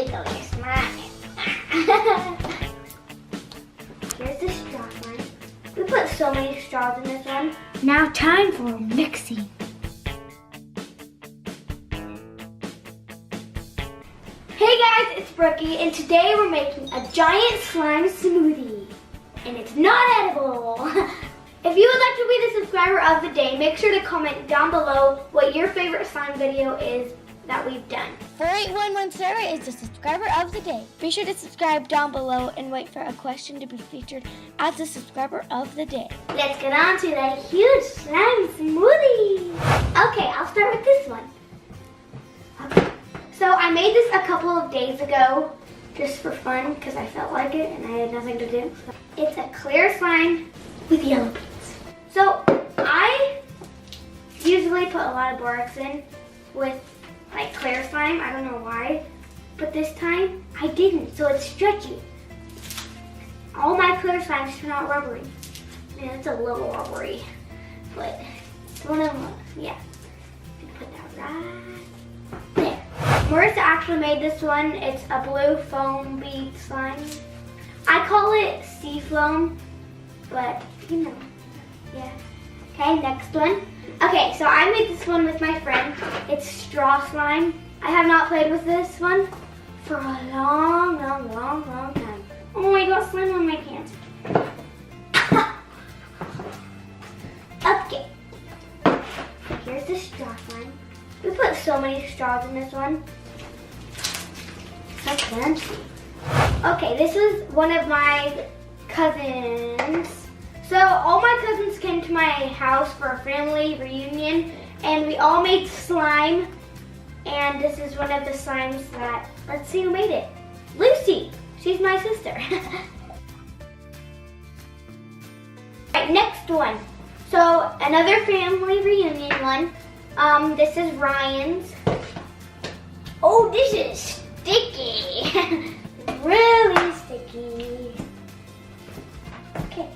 jiggle your slime. Here's the straw one. We put so many straws in this one. Now time for mixing. Hey guys, it's Brookie, and today we're making a giant slime smoothie. And it's not edible. If you would like to be the subscriber of the day, make sure to comment down below what your favorite slime video is that we've done. 4811 Sarah is the subscriber of the day. Be sure to subscribe down below and wait for a question to be featured as the subscriber of the day. Let's get on to the huge slime smoothie. Okay, I'll start with this one. Okay. So I made this a couple of days ago just for fun because I felt like it and I had nothing to do. So it's a clear slime with yellow beads. So I usually put a lot of borax in with like clear slime. I don't know why, but this time I didn't, so it's stretchy. All my clear slimes turn out rubbery. Man, it's a little rubbery, but it's one of them. Yeah, put that right there. Marissa actually made this one. It's a blue foam bead slime. I call it sea foam, but you know, yeah. Okay, next one. Okay, so I made this one with my friend. It's straw slime. I have not played with this one for a long time. Oh, I got slime on my pants. Okay. Here's the straw slime. We put so many straws in this one. So fancy. Okay, this was one of my cousins. So all my cousins came to my house for a family reunion and we all made slime. And this is one of the slimes that, let's see who made it. Lucy, she's my sister. Alright, next one. So another family reunion one. This is Ryan's. Oh, this is sticky. Really sticky. Okay.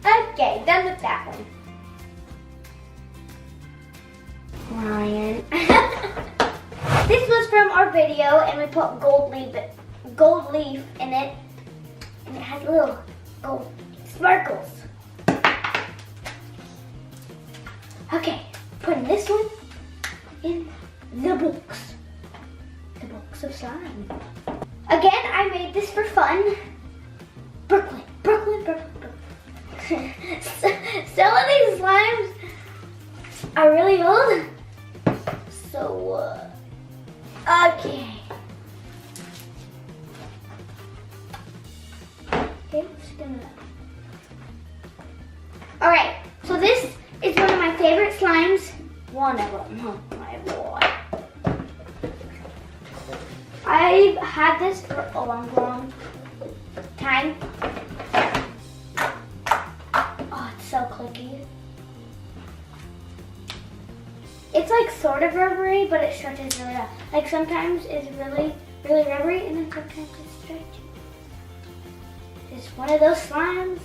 Okay, done with that one. Ryan. This was from our video and we put gold leaf in it. And it has little gold sparkles. Okay, putting this one in the box. The box of slime. Again, I made this for fun. Brooklyn. Some of these slimes are really old. So, okay. Okay, I'm just gonna. Alright, so this is one of my favorite slimes. One of them, oh my boy. I've had this for a long time. Oh, it's so clicky. It's like sort of rubbery, but it stretches really out. Like sometimes it's really rubbery and then sometimes it's stretchy. It's one of those slimes.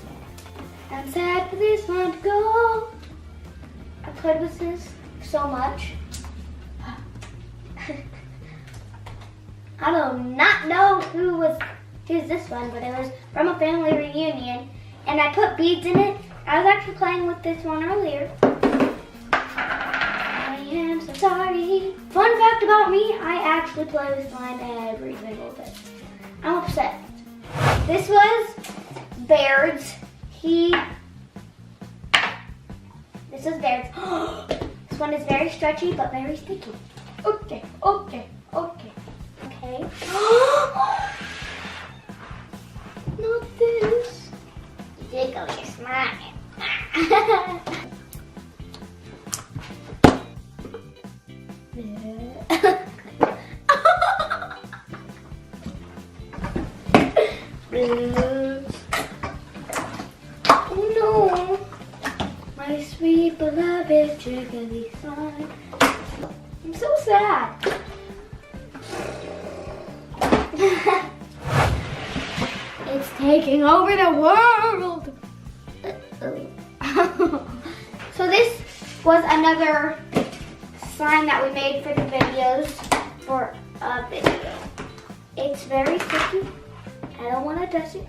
I'm sad for this one to go. I played with this so much. I do not know who's this one, but it was from a family reunion. And I put beads in it. I was actually playing with this one earlier. I am so sorry. Fun fact about me, I actually play with slime every single day. I'm upset. This was Baird's. This is Baird's. This one is very stretchy but very sticky. Okay. Not this. Jiggle your slime. Oh no, my sweet beloved jiggly slime. I'm so sad. It's taking over the world. So this was another slime that we made for the videos for a video. It's very sticky. I don't want to touch it.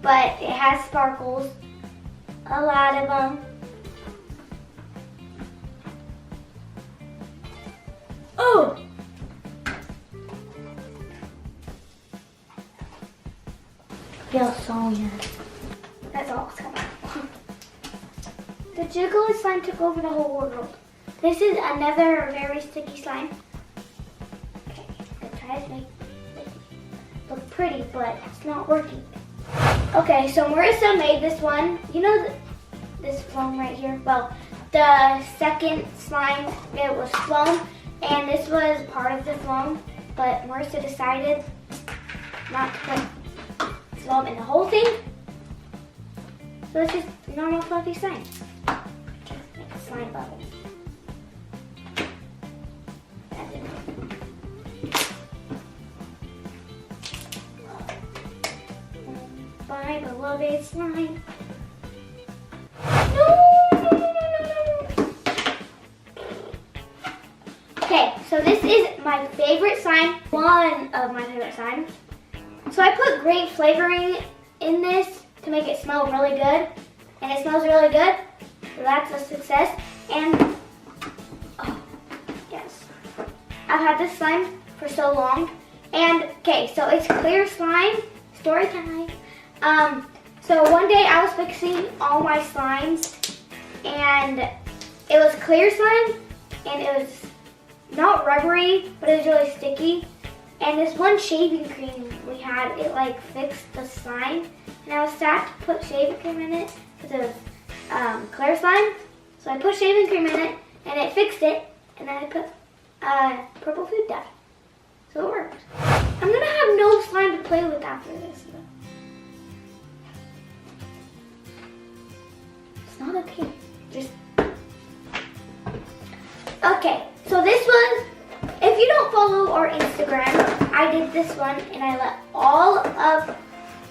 But it has sparkles. A lot of them. Oh! Feels so good. That's all it's coming out. The jiggly slime took over the whole world. This is another very sticky slime. Okay, I'm gonna try to make it look pretty, but it's not working. Okay, so Marissa made this one. You know this foam right here? Well, the second slime, it was foam, and this was part of the foam, but Marissa decided not to put foam in the whole thing. So it's just normal fluffy slime. Just make a slime bubble. That's it. My beloved slime. No! Okay, so this is my favorite slime. One of my favorite slimes. So I put grape flavoring in this to make it smell really good. And it smells really good. So that's a success. And, oh, yes. I've had this slime for so long. And, okay, so it's clear slime. Story time. So one day I was fixing all my slimes. And it was clear slime. And it was not rubbery, but it was really sticky. And this one shaving cream we had, it like fixed the slime. And I was sad to put shaving cream in it because it was clear slime. So I put shaving cream in it and it fixed it. And then I put purple food dye. So it worked. I'm gonna have no slime to play with after this though. It's not okay. Just okay, so this was, if you don't follow our Instagram, I did this one and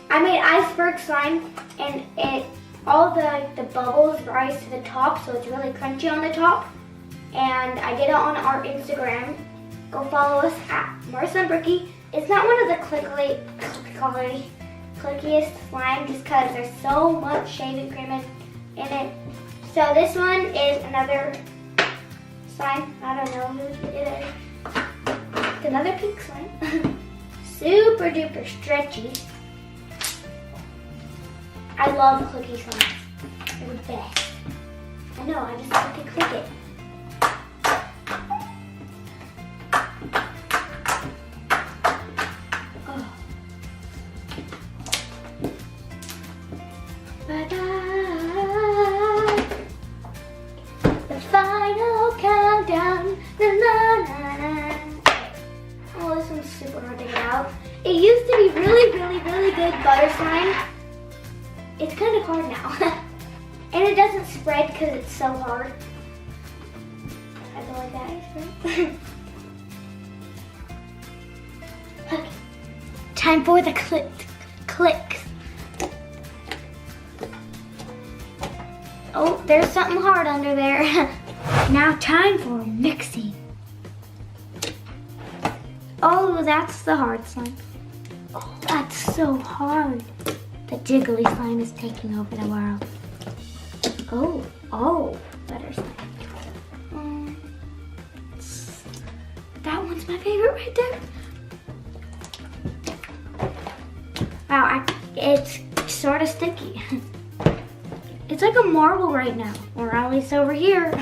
I made iceberg slime and all the bubbles rise to the top, so it's really crunchy on the top. And I did it on our Instagram. Go follow us at Marissa and Brookie. It's not one of the clickiest slime just because there's so much shaving cream in it. So this one is another slime. I don't know who it is. It's another pink slime. Super duper stretchy. I love clicky slimes. They're the best. I know, I just have to click it. Oh. Bye-bye. The final countdown. Na, na, na, na. Oh, this one's super hard to get out. It used to be really, really, really good butter slime. It's kind of hard now. And it doesn't spread because it's so hard. I go like that, it spreads. Okay. Time for the clicks. Oh, there's something hard under there. Now time for mixing. Oh, that's the hard slime. Oh, that's so hard. The jiggly slime is taking over the world. Oh, butter slime. That one's my favorite right there. Wow, it's sort of sticky. It's like a marble right now, or at least over here.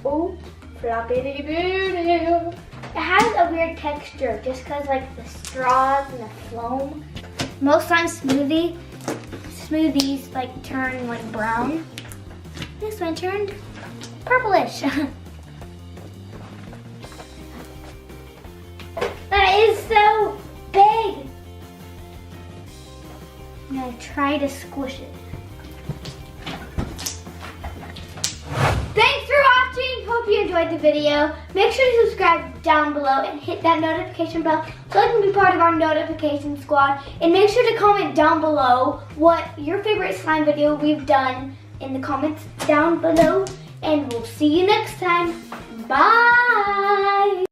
Oh, floppity boo. It has a weird texture just because like the straws and the foam. Most times smoothies like turn like brown. This one turned purplish. That is so big. I'm gonna try to squish it. Thanks for watching. Hope you enjoyed the video. Make sure to subscribe down below and hit that notification bell so you can be part of our notification squad. And make sure to comment down below what your favorite slime video we've done in the comments down below. And we'll see you next time. Bye!